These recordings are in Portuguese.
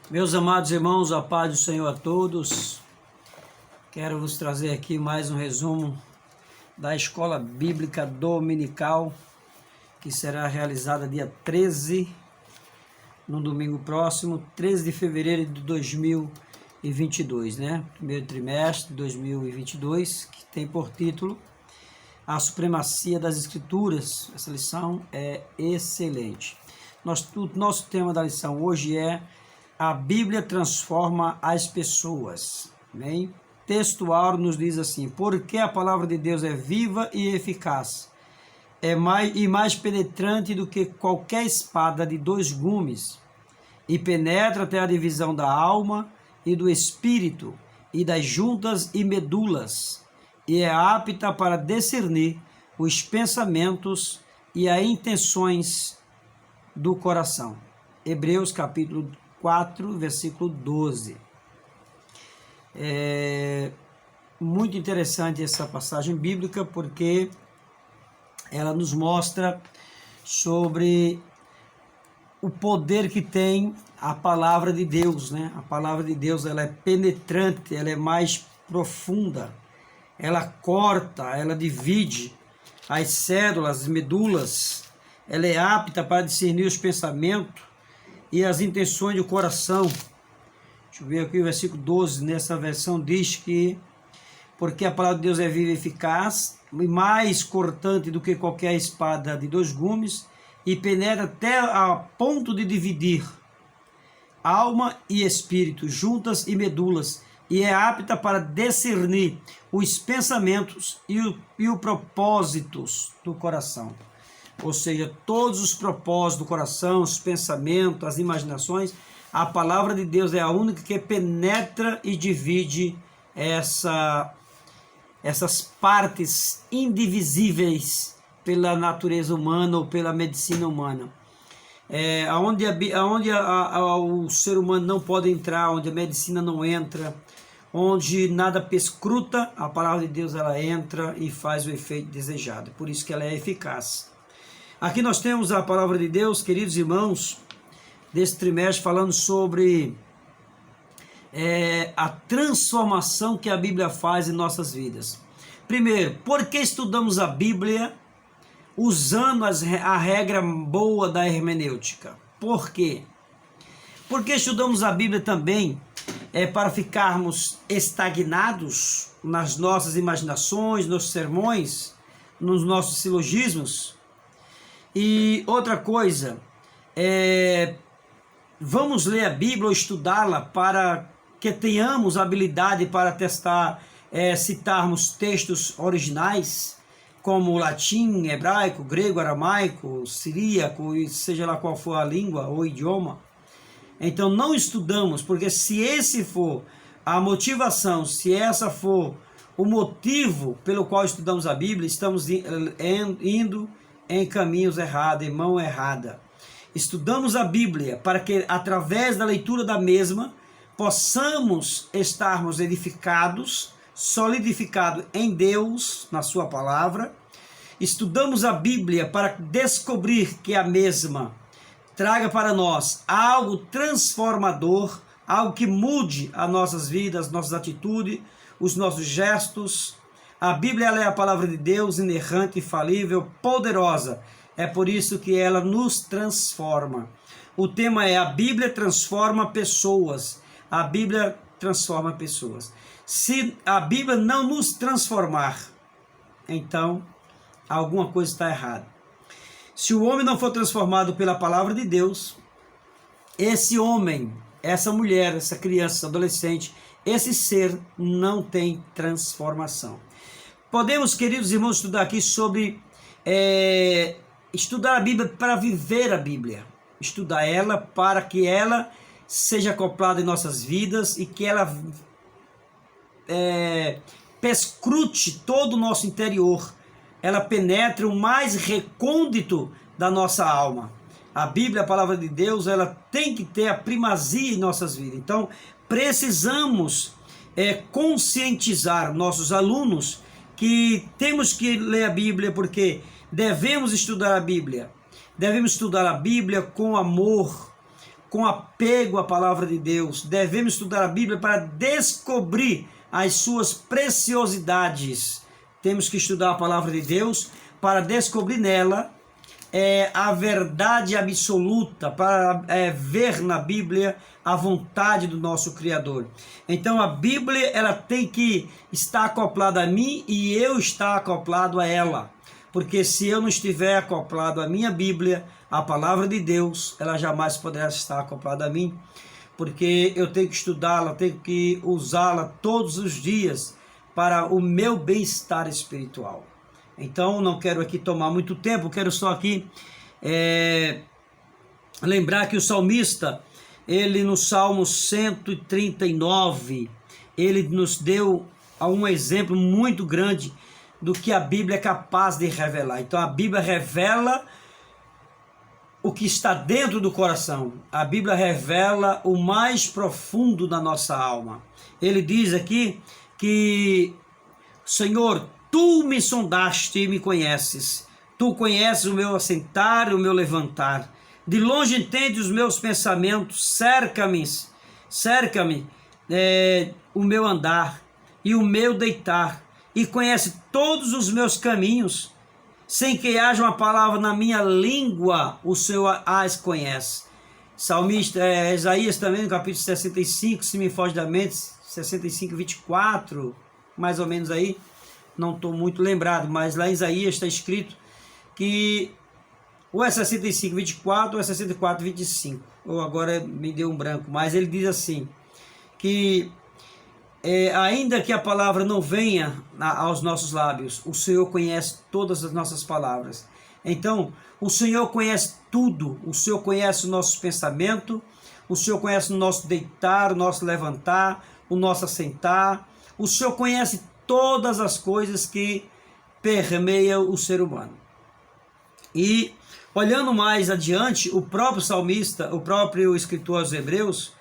Meus amados irmãos, a paz do Senhor a todos. Quero vos trazer aqui mais um resumo da Escola Bíblica Dominical, que será realizada dia 13, no domingo próximo, 13 de fevereiro de 2022, né? Primeiro trimestre de 2022, que tem por título A Supremacia das Escrituras. Essa lição é excelente. O nosso tema da lição hoje é a Bíblia transforma as pessoas. Amém? Textual nos diz assim: porque a palavra de Deus é viva e eficaz, mais penetrante do que qualquer espada de dois gumes, e penetra até a divisão da alma e do espírito, e das juntas e medulas, e é apta para discernir os pensamentos e as intenções do coração. Hebreus capítulo 4, versículo 12. É muito interessante essa passagem bíblica, porque ela nos mostra sobre o poder que tem a palavra de Deus, né? A palavra de Deus, ela é penetrante, ela é mais profunda, ela corta, ela divide as células, as medulas, ela é apta para discernir os pensamentos e as intenções do coração. Deixa eu ver aqui o versículo 12, nessa versão diz que porque a palavra de Deus é viva e eficaz, e mais cortante do que qualquer espada de dois gumes, e penetra até a ponto de dividir alma e espírito, juntas e medulas, e é apta para discernir os pensamentos e os propósitos do coração. Ou seja, todos os propósitos do coração, os pensamentos, as imaginações, a palavra de Deus é a única que penetra e divide essas partes indivisíveis pela natureza humana ou pela medicina humana. Onde o ser humano não pode entrar, onde a medicina não entra, onde nada perscruta, a palavra de Deus ela entra e faz o efeito desejado. Por isso que ela é eficaz. Aqui nós temos a palavra de Deus, queridos irmãos, desse trimestre, falando sobre a transformação que a Bíblia faz em nossas vidas. Primeiro, por que estudamos a Bíblia usando a regra boa da hermenêutica? Por quê? Porque estudamos a Bíblia também para ficarmos estagnados nas nossas imaginações, nos sermões, nos nossos silogismos. E outra coisa, vamos ler a Bíblia ou estudá-la para que tenhamos habilidade para testar, citarmos textos originais, como latim, hebraico, grego, aramaico, siríaco, seja lá qual for a língua ou idioma. Então não estudamos, porque se esse for a motivação, se essa for o motivo pelo qual estudamos a Bíblia, estamos indo em caminhos errados, em mão errada. Estudamos a Bíblia para que, através da leitura da mesma, possamos estarmos edificados, solidificados em Deus, na sua palavra. Estudamos a Bíblia para descobrir que a mesma traga para nós algo transformador, algo que mude as nossas vidas, nossas atitudes, os nossos gestos. A Bíblia ela é a palavra de Deus, inerrante, infalível, poderosa. É por isso que ela nos transforma. O tema é: a Bíblia transforma pessoas. A Bíblia transforma pessoas. Se a Bíblia não nos transformar, então alguma coisa está errada. Se o homem não for transformado pela palavra de Deus, esse homem, essa mulher, essa criança, esse adolescente, esse ser não tem transformação. Podemos, queridos irmãos, estudar aqui sobre estudar a Bíblia para viver a Bíblia. Estudar ela para que ela seja acoplada em nossas vidas e que ela perscrute todo o nosso interior. Ela penetre o mais recôndito da nossa alma. A Bíblia, a palavra de Deus, ela tem que ter a primazia em nossas vidas. Então, precisamos conscientizar nossos alunos que temos que ler a Bíblia, porque devemos estudar a Bíblia. Devemos estudar a Bíblia com amor, com apego à palavra de Deus. Devemos estudar a Bíblia para descobrir as suas preciosidades. Temos que estudar a palavra de Deus para descobrir nela a verdade absoluta, para ver na Bíblia a vontade do nosso Criador. Então a Bíblia, ela tem que estar acoplada a mim e eu estar acoplado a ela. Porque se eu não estiver acoplado à minha Bíblia, a palavra de Deus, ela jamais poderá estar acoplada a mim. Porque eu tenho que estudá-la, tenho que usá-la todos os dias para o meu bem-estar espiritual. Então, não quero aqui tomar muito tempo, quero só aqui lembrar que o salmista, ele no Salmo 139, ele nos deu um exemplo muito grande do que a Bíblia é capaz de revelar. Então, a Bíblia revela o que está dentro do coração. A Bíblia revela o mais profundo da nossa alma. Ele diz aqui que, Senhor, Tu me sondaste e me conheces. Tu conheces o meu assentar e o meu levantar. De longe entende os meus pensamentos. Cerca-me o meu andar e o meu deitar. E conhece todos os meus caminhos. Sem que haja uma palavra na minha língua, o Senhor as conhece. Salmista, Isaías também, no capítulo 65, se me foge da mente, 65, 24, mais ou menos aí, não estou muito lembrado, mas lá em Isaías está escrito que ou é 65, 24 ou é 64, 25, ou agora me deu um branco, mas ele diz assim, que ainda que a palavra não venha aos nossos lábios, o Senhor conhece todas as nossas palavras. Então, o Senhor conhece tudo, o Senhor conhece o nosso pensamento, o Senhor conhece o nosso deitar, o nosso levantar, o nosso assentar, o Senhor conhece todas as coisas que permeiam o ser humano. E, olhando mais adiante, o próprio salmista, o próprio escritor aos Hebreus,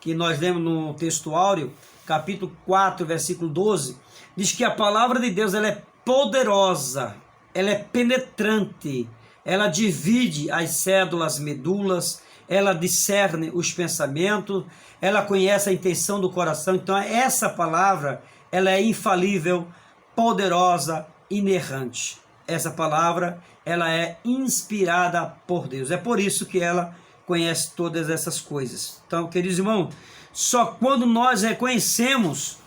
que nós lemos no texto áureo, capítulo 4, versículo 12, diz que a palavra de Deus, ela é poderosa, ela é penetrante, ela divide as cédulas, medulas, ela discerne os pensamentos, ela conhece a intenção do coração. Então essa palavra, ela é infalível, poderosa, inerrante. Essa palavra, ela é inspirada por Deus. É por isso que ela conhece todas essas coisas. Então, queridos irmãos, só quando nós reconhecemos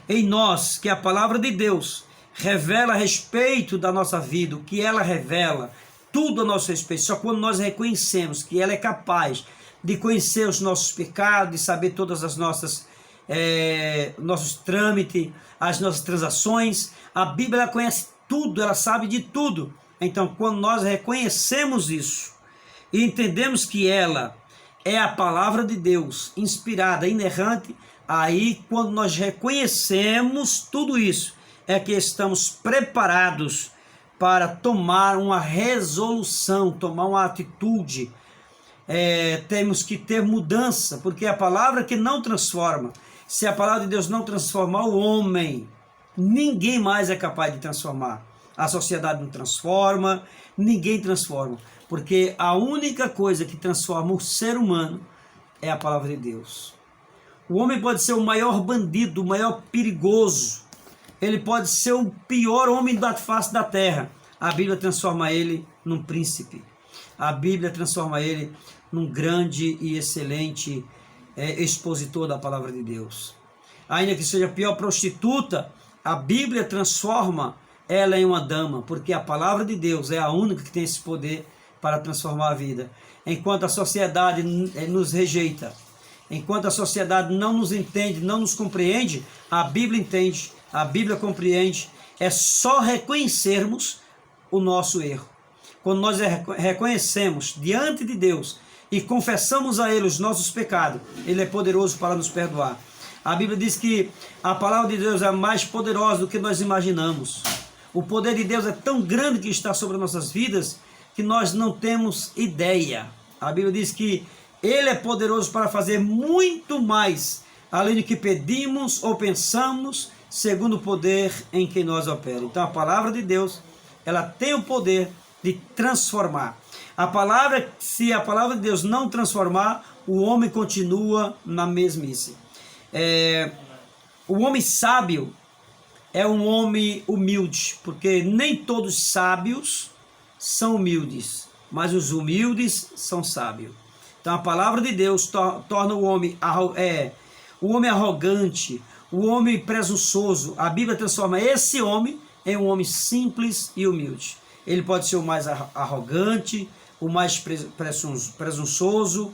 em nós que a palavra de Deus revela a respeito da nossa vida, o que ela revela, tudo a nosso respeito, só quando nós reconhecemos que ela é capaz de conhecer os nossos pecados, de saber todas as nossas nossos trâmites, as nossas transações. A Bíblia, ela conhece tudo, ela sabe de tudo. Então, quando nós reconhecemos isso e entendemos que ela é a palavra de Deus, inspirada, inerrante, aí quando nós reconhecemos tudo isso, é que estamos preparados para tomar uma resolução, tomar uma atitude. Temos que ter mudança, porque é a palavra que não transforma. Se a palavra de Deus não transformar o homem, ninguém mais é capaz de transformar. A sociedade não transforma, ninguém transforma, porque a única coisa que transforma o ser humano é a palavra de Deus. O homem pode ser o maior bandido, o maior perigoso, ele pode ser o pior homem da face da terra. A Bíblia transforma ele num príncipe. A Bíblia transforma ele num grande e excelente expositor da palavra de Deus. Ainda que seja a pior prostituta, a Bíblia transforma ela em uma dama, porque a palavra de Deus é a única que tem esse poder para transformar a vida. Enquanto a sociedade nos rejeita, enquanto a sociedade não nos entende, não nos compreende, a Bíblia entende, a Bíblia compreende. É só reconhecermos o nosso erro. Quando nós reconhecemos diante de Deus e confessamos a Ele os nossos pecados, Ele é poderoso para nos perdoar. A Bíblia diz que a palavra de Deus é mais poderosa do que nós imaginamos. O poder de Deus é tão grande que está sobre nossas vidas que nós não temos ideia. A Bíblia diz que Ele é poderoso para fazer muito mais, além do que pedimos ou pensamos, segundo o poder em que nós opera. Então a palavra de Deus, ela tem o poder de transformar. Se a palavra de Deus não transformar, o homem continua na mesmice. O homem sábio é um homem humilde, porque nem todos sábios são humildes, mas os humildes são sábios. Então a palavra de Deus torna o homem arrogante, o homem presunçoso. A Bíblia transforma esse homem em um homem simples e humilde. Ele pode ser o mais arrogante, o mais presunçoso,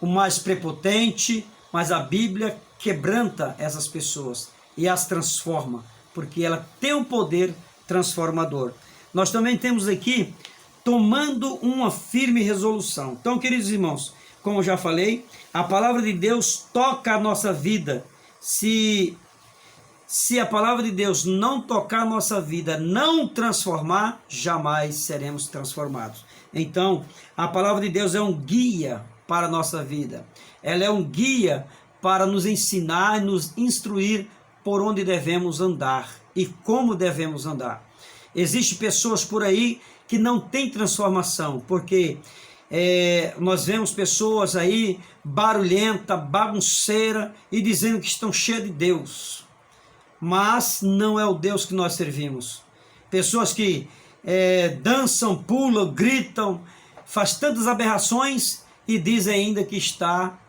o mais prepotente, mas a Bíblia quebranta essas pessoas e as transforma, porque ela tem um poder transformador. Nós também temos aqui tomando uma firme resolução. Então, queridos irmãos, como eu já falei, a palavra de Deus toca a nossa vida. Se a palavra de Deus não tocar a nossa vida, não transformar, jamais seremos transformados. Então, a palavra de Deus é um guia para a nossa vida. Ela é um guia para nos ensinar, nos instruir por onde devemos andar e como devemos andar. Existem pessoas por aí que não têm transformação, porque nós vemos pessoas aí barulhenta, bagunceira e dizendo que estão cheias de Deus, mas não é o Deus que nós servimos. Pessoas que dançam, pulam, gritam, faz tantas aberrações e dizem ainda que está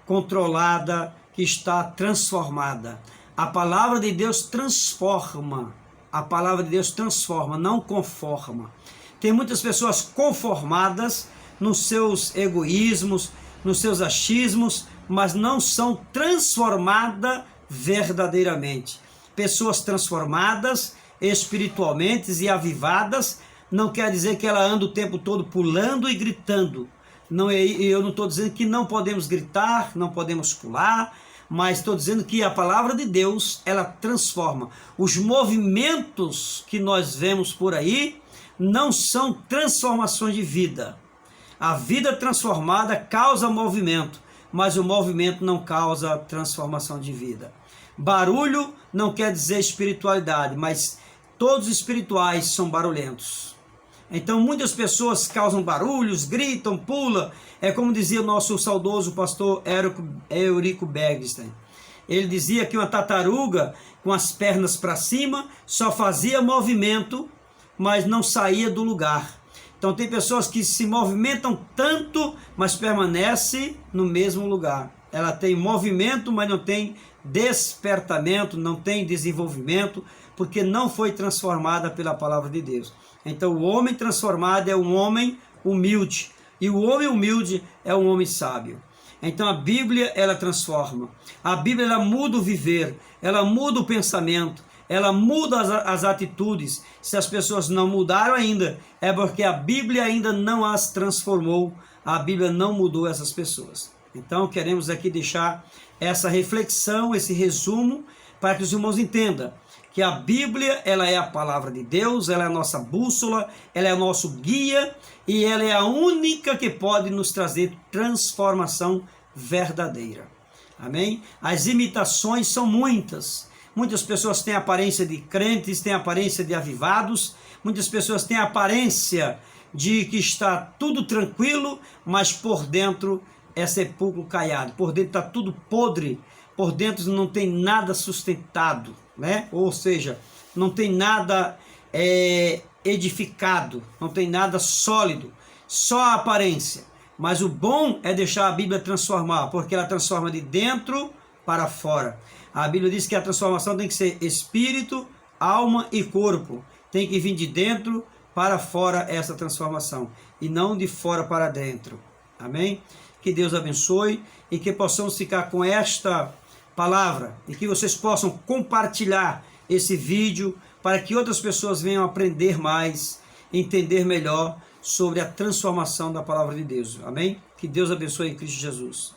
controlada, que está transformada. A palavra de Deus transforma. A palavra de Deus transforma, não conforma. Tem muitas pessoas conformadas nos seus egoísmos, nos seus achismos, mas não são transformadas verdadeiramente. Pessoas transformadas espiritualmente e avivadas não quer dizer que ela anda o tempo todo pulando e gritando. Eu não estou dizendo que não podemos gritar, não podemos pular, mas estou dizendo que a palavra de Deus, ela transforma. Os movimentos que nós vemos por aí não são transformações de vida. A vida transformada causa movimento, mas o movimento não causa transformação de vida. Barulho não quer dizer espiritualidade, mas todos os espirituais são barulhentos. Então muitas pessoas causam barulhos, gritam, pulam. É como dizia o nosso saudoso pastor Eurico Bergstein. Ele dizia que uma tartaruga com as pernas para cima só fazia movimento, mas não saía do lugar. Então tem pessoas que se movimentam tanto, mas permanecem no mesmo lugar. Ela tem movimento, mas não tem despertamento, não tem desenvolvimento, porque não foi transformada pela palavra de Deus. Então o homem transformado é um homem humilde, e o homem humilde é um homem sábio. Então a Bíblia, ela transforma. A Bíblia, ela muda o viver, ela muda o pensamento, ela muda as atitudes. Se as pessoas não mudaram ainda, é porque a Bíblia ainda não as transformou, a Bíblia não mudou essas pessoas. Então queremos aqui deixar essa reflexão, esse resumo, para que os irmãos entendam que a Bíblia, ela é a palavra de Deus, ela é a nossa bússola, ela é o nosso guia e ela é a única que pode nos trazer transformação verdadeira. Amém? As imitações são muitas. Muitas pessoas têm aparência de crentes, têm aparência de avivados, muitas pessoas têm aparência de que está tudo tranquilo, mas por dentro é sepulcro caiado, por dentro está tudo podre, por dentro não tem nada sustentado, né? Ou seja, não tem nada edificado, não tem nada sólido, só a aparência. Mas o bom é deixar a Bíblia transformar, porque ela transforma de dentro para fora. A Bíblia diz que a transformação tem que ser espírito, alma e corpo. Tem que vir de dentro para fora essa transformação, e não de fora para dentro. Amém? Que Deus abençoe e que possamos ficar com esta palavra e que vocês possam compartilhar esse vídeo para que outras pessoas venham aprender mais, entender melhor sobre a transformação da palavra de Deus. Amém? Que Deus abençoe em Cristo Jesus.